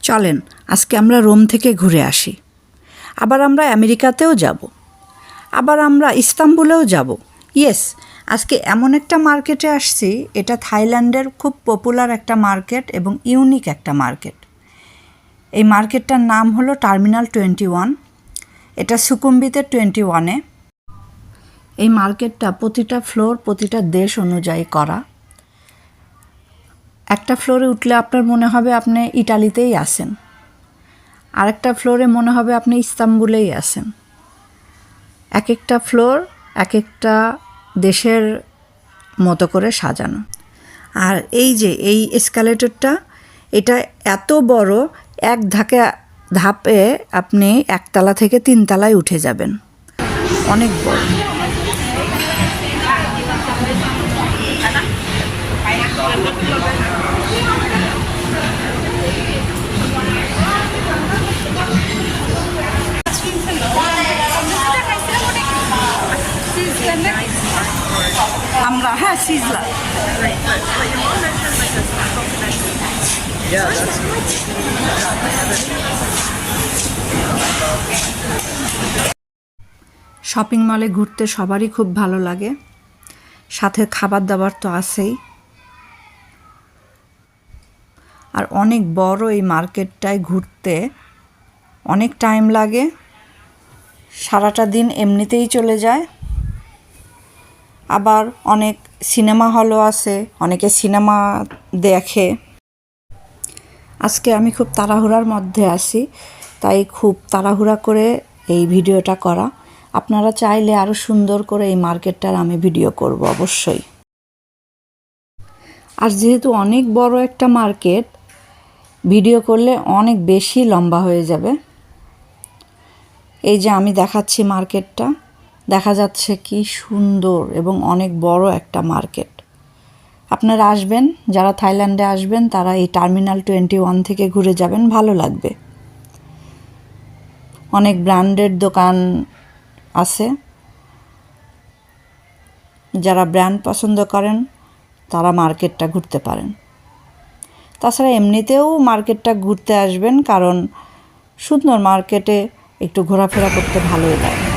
চলেন আজকে আমরা রোম থেকে ঘুরে আসি। আবার আমরা আমেরিকাতেও যাব, আবার আমরা ইস্তাম্বুলেও যাব। ইয়েস, আজকে এমন একটা মার্কেটে আসছি, এটা থাইল্যান্ডের খুব পপুলার একটা মার্কেট এবং ইউনিক একটা মার্কেট। এই মার্কেটটার নাম হলো টার্মিনাল 21। এটা সুকুম্বিতের 21-এ। এই মার্কেটটা প্রতিটা ফ্লোর প্রতিটা দেশ অনুযায়ী করা। একটা ফ্লোরে উঠলে আপনার মনে হবে আপনি ইটালিতেই আছেন, আরেকটা ফ্লোরে মনে হবে আপনি ইস্তাম্বুলেই আছেন। এক একটা ফ্লোর এক একটা দেশের মতো করে সাজানো। আর এই যে এই এসকালেটরটা, এটা এত বড়, এক ধাপে আপনি একতলা থেকে তিনতলায় উঠে যাবেন। অনেক বড়। আমরা সিজলা শপিং মলে ঘুরতে সবারই খুব ভালো লাগে, সাথে খাবার দাবার তো আছেই। আর অনেক বড় এই মার্কেটটায় ঘুরতে অনেক টাইম লাগে, সারাটা দিন এমনিতেই চলে যায়। আবার অনেক সিনেমা হলও আছে, অনেকে সিনেমা দেখে। আজকে আমি খুব তাড়াহুড়ার মধ্যে আছি, তাই খুব তাড়াহুড়া করে এই ভিডিওটা করা। আপনারা চাইলে আরও সুন্দর করে এই মার্কেটটার আমি ভিডিও করব অবশ্যই। আর যেহেতু অনেক বড় একটা মার্কেট, ভিডিও করলে অনেক বেশি লম্বা হয়ে যাবে। এই যে আমি দেখাচ্ছি মার্কেটটা, দেখা যাচ্ছে কি সুন্দর এবং অনেক বড় একটা মার্কেট। আপনারা আসবেন, যারা থাইল্যান্ডে আসবেন তারা এই টার্মিনাল 21 থেকে ঘুরে যাবেন, ভালো লাগবে। অনেক ব্র্যান্ডেড দোকান আছে, যারা ব্র্যান্ড পছন্দ করেন তারা মার্কেটটা ঘুরতে পারেন। তাছাড়া এমনিতেও মার্কেটটা ঘুরতে আসবেন, কারণ সুন্দর মার্কেটে একটু ঘোরাফেরা করতে ভালোই লাগে।